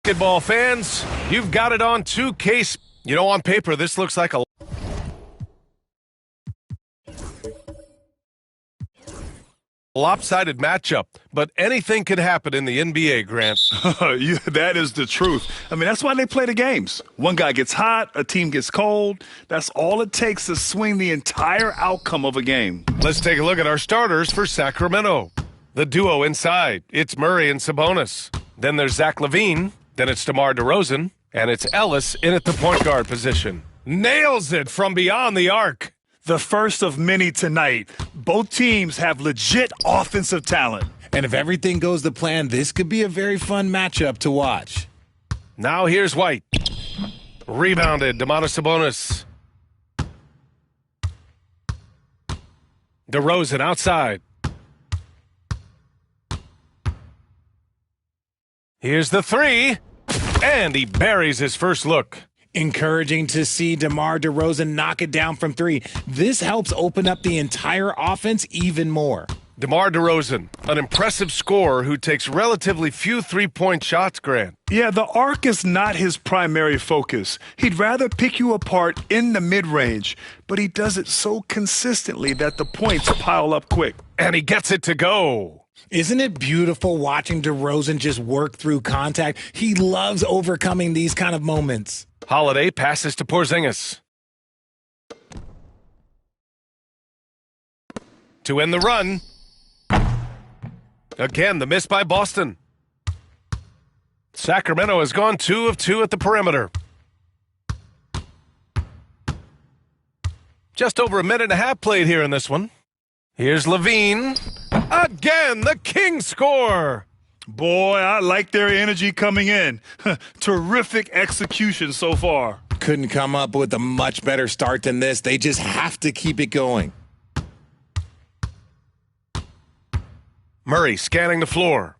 Basketball fans, you've got it on 2K. You know, on paper, this looks like a lopsided matchup, but anything could happen in the NBA, Grant. That is the truth. I mean, that's why they play the games. One guy gets hot, a team gets cold. That's all it takes to swing the entire outcome of a game. Let's take a look at our starters for Sacramento. The duo inside, it's Murray and Sabonis. Then there's Zach LaVine. Then it's DeMar DeRozan. And it's Ellis in at the point guard position. Nails it from beyond the arc. The first of many tonight. Both teams have legit offensive talent. And if everything goes to plan, this could be a very fun matchup to watch. Now here's White. Rebounded, Domantas Sabonis. DeRozan outside. Here's the three. And he buries his first look. Encouraging to see DeMar DeRozan knock it down from three. This helps open up the entire offense even more. DeMar DeRozan, an impressive scorer who takes relatively few three-point shots, Grant. Yeah, the arc is not his primary focus. He'd rather pick you apart in the mid-range, but he does it so consistently that the points pile up quick. And he gets it to go. Isn't it beautiful watching DeRozan just work through contact? He loves overcoming these kind of moments. Holiday passes to Porzingis. To end the run. Again, the miss by Boston. Sacramento has gone 2 of 2 at the perimeter. Just over a minute and a half played here in this one. Here's LaVine. Again, the Kings score. Boy, I like their energy coming in. Terrific execution so far. Couldn't come up with a much better start than this. They just have to keep it going. Murray scanning the floor.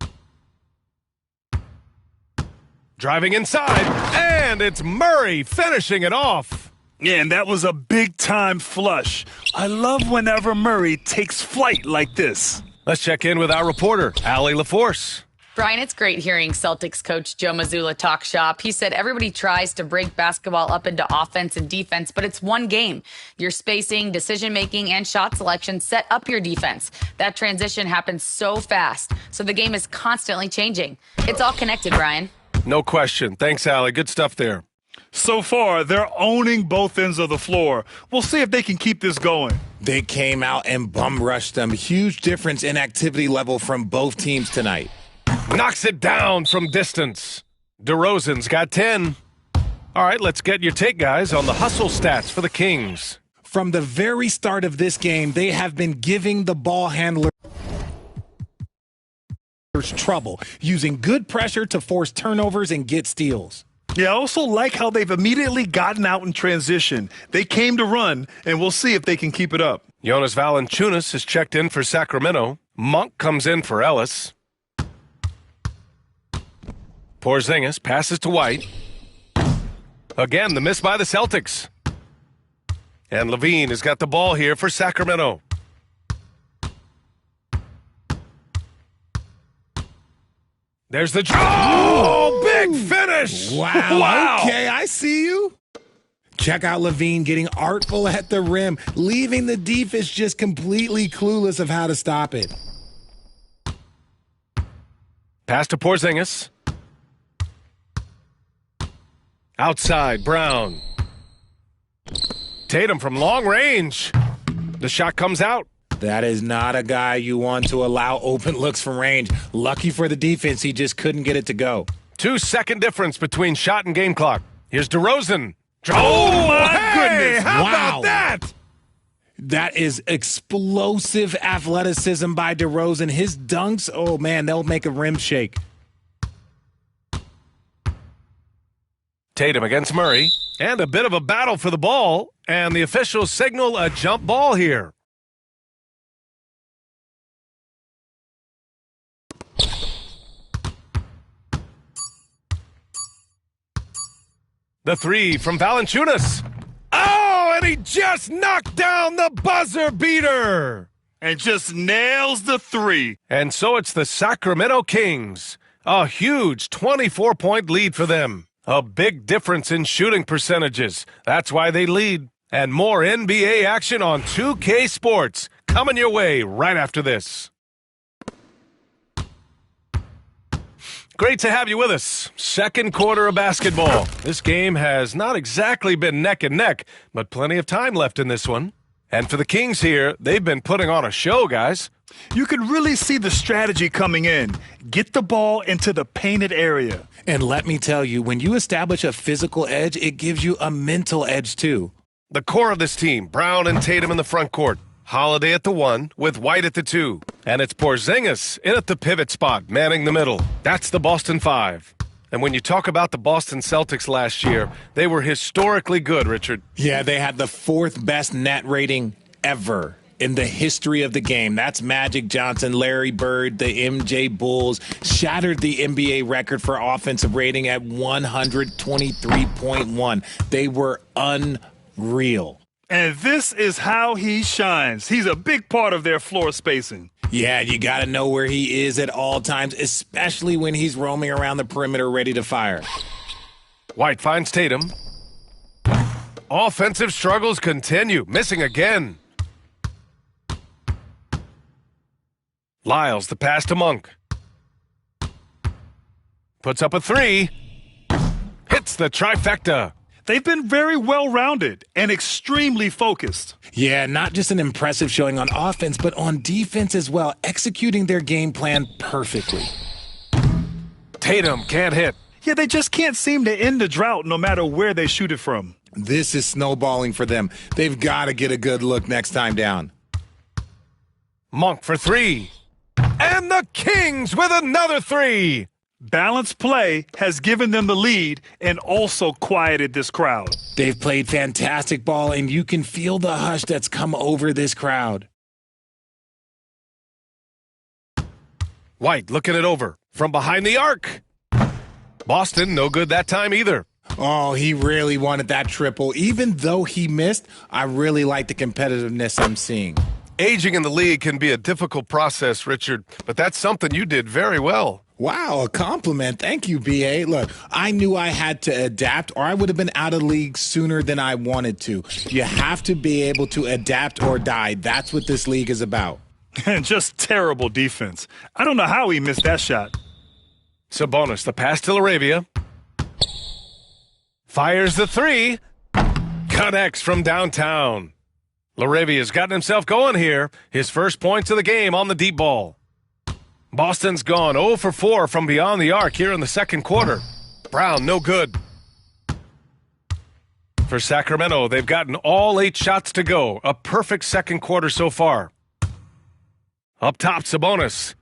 Driving inside, and it's Murray finishing it off. Yeah, and that was a big-time flush. I love whenever Murray takes flight like this. Let's check in with our reporter, Allie LaForce. Brian, it's great hearing Celtics coach Joe Mazzulla talk shop. He said everybody tries to break basketball up into offense and defense, but it's one game. Your spacing, decision-making, and shot selection set up your defense. That transition happens so fast, so the game is constantly changing. It's all connected, Brian. No question. Thanks, Allie. Good stuff there. So far, they're owning both ends of the floor. We'll see if they can keep this going. They came out and bum rushed them. Huge difference in activity level from both teams tonight. Knocks it down from distance. DeRozan's got 10. All right, let's get your take, guys, on the hustle stats for the Kings. From the very start of this game, they have been giving the ball handlers trouble, using good pressure to force turnovers and get steals. Yeah, I also like how they've immediately gotten out in transition. They came to run, and we'll see if they can keep it up. Jonas Valanciunas has checked in for Sacramento. Monk comes in for Ellis. Porzingis passes to White. Again, the miss by the Celtics. And LaVine has got the ball here for Sacramento. There's the... Oh, big finish! Wow. Okay, I see you. Check out LaVine getting artful at the rim, leaving the defense just completely clueless of how to stop it. Pass to Porzingis. Outside, Brown. Tatum from long range. The shot comes out. That is not a guy you want to allow open looks from range. Lucky for the defense, he just couldn't get it to go. 2-second difference between shot and game clock. Here's DeRozan. Oh, my goodness. How Wow. about that? That is explosive athleticism by DeRozan. His dunks, oh, man, they'll make a rim shake. Tatum against Murray. And a bit of a battle for the ball. And the officials signal a jump ball here. The three from Valanciunas. Oh, and he just knocked down the buzzer beater. And just nails the three. And so it's the Sacramento Kings A huge 24-point lead for them. A big difference in shooting percentages. That's why they lead. And more NBA action on 2K Sports coming your way right after this. Great to have you with us. Second quarter of basketball. This game has not exactly been neck and neck, but plenty of time left in this one. And for the Kings here, they've been putting on a show, guys. You could really see the strategy coming in. Get the ball into the painted area. And let me tell you, when you establish a physical edge, it gives you a mental edge too. The core of this team, Brown and Tatum in the front court. Holiday at the 1 with White at the 2. And it's Porzingis in at the pivot spot, manning the middle. That's the Boston 5. And when you talk about the Boston Celtics last year, they were historically good, Richard. Yeah, they had the 4th best net rating ever in the history of the game. That's Magic Johnson, Larry Bird, the MJ Bulls, shattered the NBA record for offensive rating at 123.1. They were unreal. And this is how he shines. He's a big part of their floor spacing. Yeah, you got to know where he is at all times, especially when he's roaming around the perimeter ready to fire. White finds Tatum. Offensive struggles continue, missing again. Lyles, the pass to Monk. Puts up a 3. Hits the trifecta. They've been very well-rounded and extremely focused. Yeah, not just an impressive showing on offense, but on defense as well, executing their game plan perfectly. Tatum can't hit. Yeah, they just can't seem to end the drought no matter where they shoot it from. This is snowballing for them. They've got to get a good look next time down. Monk for 3. And the Kings with another 3. Balanced play has given them the lead and also quieted this crowd. They've played fantastic ball, and you can feel the hush that's come over this crowd. White looking it over from behind the arc. Boston, no good that time either. Oh, he really wanted that triple. Even though he missed, I really like the competitiveness I'm seeing. Aging in the league can be a difficult process, Richard, but that's something you did very well. Wow, a compliment. Thank you, B.A. Look, I knew I had to adapt or I would have been out of the league sooner than I wanted to. You have to be able to adapt or die. That's what this league is about. And just terrible defense. I don't know how he missed that shot. Sabonis, the pass to Laravia. Fires the 3. Connects from downtown. Laravia's gotten himself going here. His first points of the game on the deep ball. Boston's gone 0 for 4 from beyond the arc here in the second quarter. Brown, no good. For Sacramento, they've gotten all 8 shots to go. A perfect second quarter so far. Up top, Sabonis.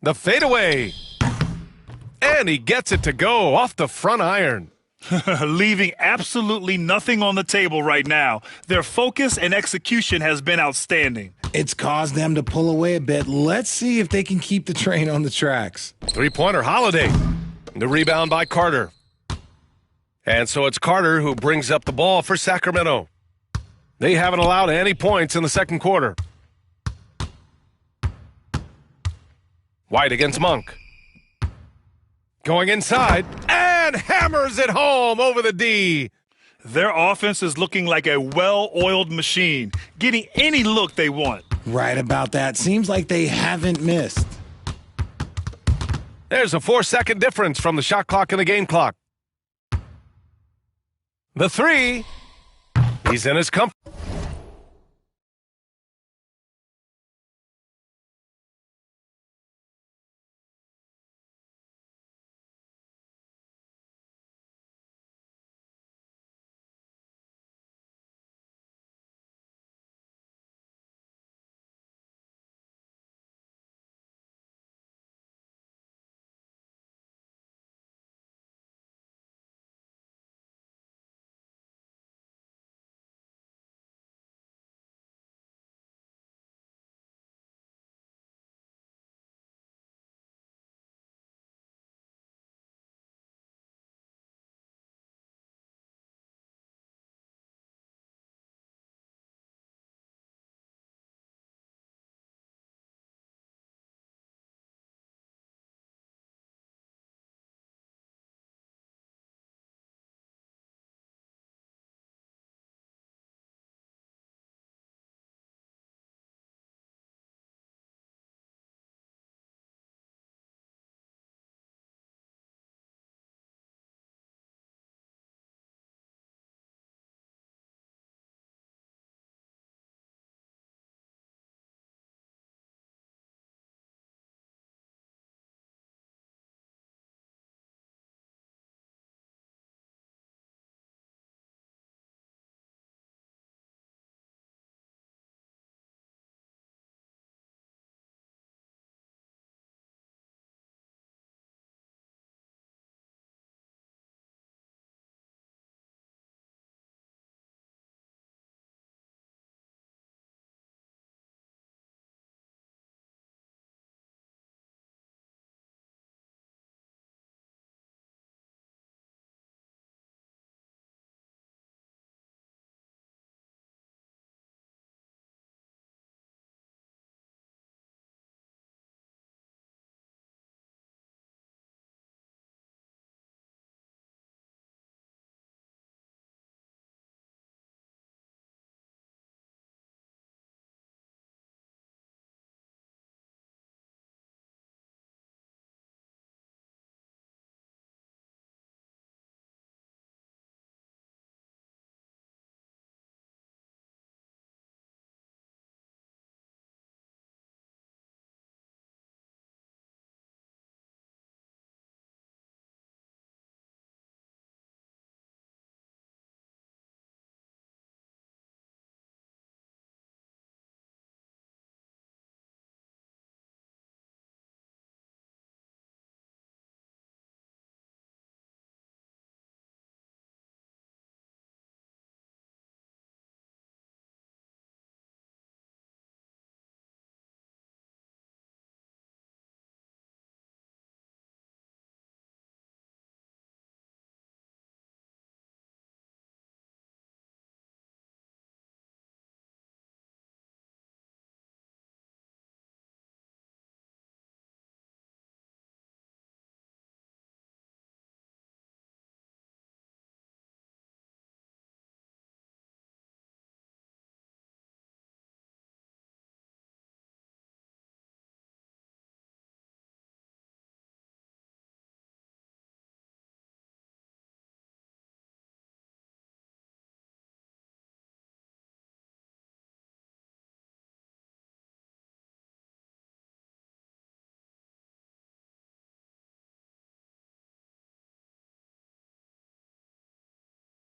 The fadeaway. And he gets it to go off the front iron. Leaving absolutely nothing on the table right now. Their focus and execution has been outstanding. It's caused them to pull away a bit. Let's see if they can keep the train on the tracks. 3-pointer Holiday. The rebound by Carter. And so it's Carter who brings up the ball for Sacramento. They haven't allowed any points in the second quarter. White against Monk. Going inside and hammers it home over the D. Their offense is looking like a well-oiled machine, getting any look they want. Right about that. Seems like they haven't missed. There's a 4-second difference from the shot clock and the game clock. The 3. He's in his comfort.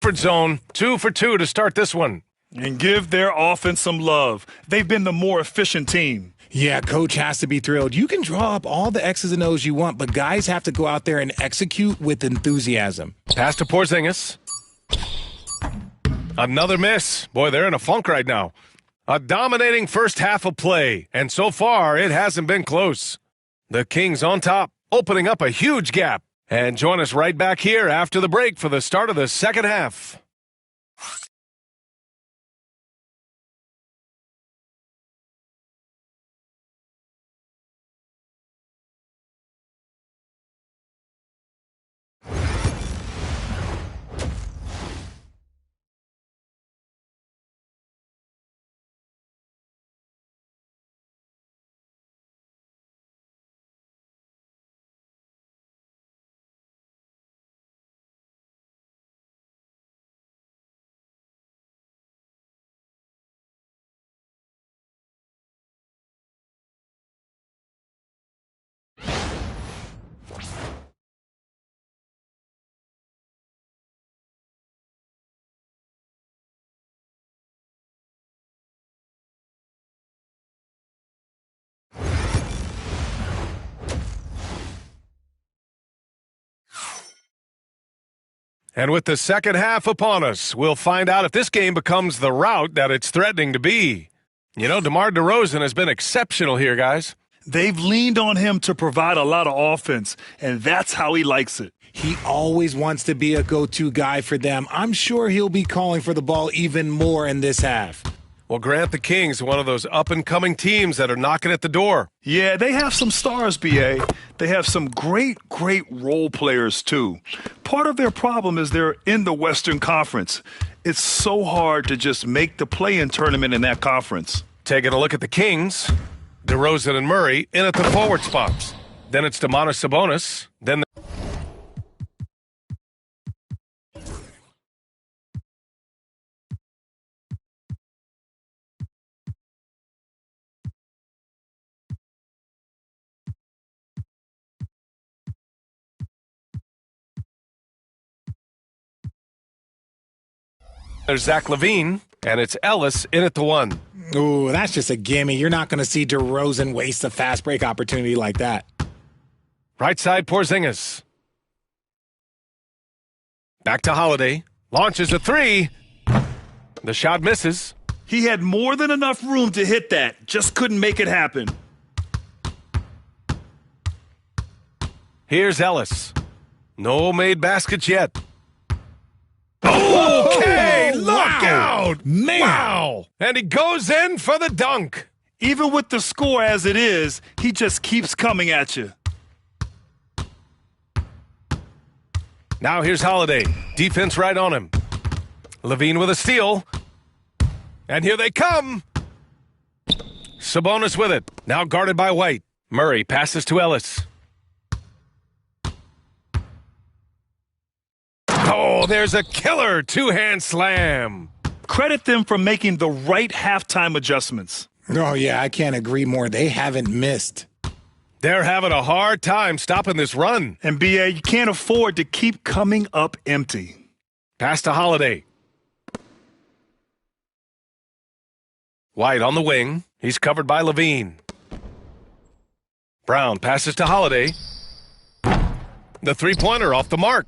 comfort zone. 2 for 2 to start this one. And give their offense some love. They've been the more efficient team. Yeah, coach has to be thrilled. You can draw up all the X's and O's you want, but guys have to go out there and execute with enthusiasm. Pass to Porzingis. Another miss. Boy, they're in a funk right now. A dominating first half of play, and so far it hasn't been close. The Kings on top, opening up a huge gap. And join us right back here after the break for the start of the second half. And with the second half upon us, we'll find out if this game becomes the rout that it's threatening to be. You know, DeMar DeRozan has been exceptional here, guys. They've leaned on him to provide a lot of offense, and that's how he likes it. He always wants to be a go-to guy for them. I'm sure he'll be calling for the ball even more in this half. Well, Grant, the Kings are one of those up-and-coming teams that are knocking at the door. Yeah, they have some stars, B.A. They have some great role players, too. Part of their problem is they're in the Western Conference. It's so hard to just make the play-in tournament in that conference. Taking a look at the Kings, DeRozan and Murray in at the forward spots. Then it's Domantas Sabonis. Then there's Zach LaVine, and it's Ellis in at the 1. Ooh, that's just a gimme. You're not going to see DeRozan waste a fast break opportunity like that. Right side, Porzingis. Back to Holiday. Launches a 3. The shot misses. He had more than enough room to hit that, just couldn't make it happen. Here's Ellis. No made baskets yet. Okay, look out! Man. Wow! And he goes in for the dunk. Even with the score as it is, he just keeps coming at you. Now here's Holiday. Defense right on him. LaVine with a steal. And here they come. Sabonis with it. Now guarded by White. Murray passes to Ellis. Oh, there's a killer two-hand slam. Credit them for making the right halftime adjustments. Oh, yeah, I can't agree more. They haven't missed. They're having a hard time stopping this run. And, B.A., you can't afford to keep coming up empty. Pass to Holiday. White on the wing. He's covered by LaVine. Brown passes to Holiday. The three-pointer off the mark.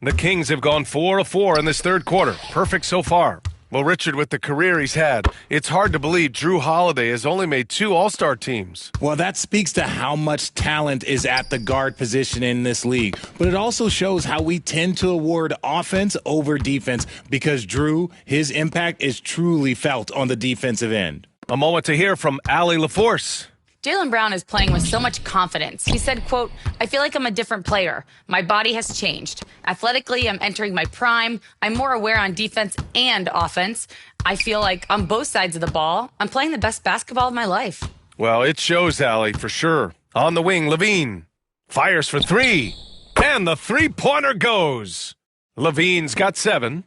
The Kings have gone 4 of 4 in this third quarter. Perfect so far. Well, Richard, with the career he's had, it's hard to believe Drew Holiday has only made 2 All-Star teams. Well, that speaks to how much talent is at the guard position in this league. But it also shows how we tend to award offense over defense because Drew, his impact is truly felt on the defensive end. A moment to hear from Allie LaForce. Jaylen Brown is playing with so much confidence. He said, quote, "I feel like I'm a different player. My body has changed. Athletically, I'm entering my prime. I'm more aware on defense and offense. I feel like on both sides of the ball, I'm playing the best basketball of my life." Well, it shows, Allie, for sure. On the wing, LaVine fires for 3. And the three-pointer goes. LaVine's got 7.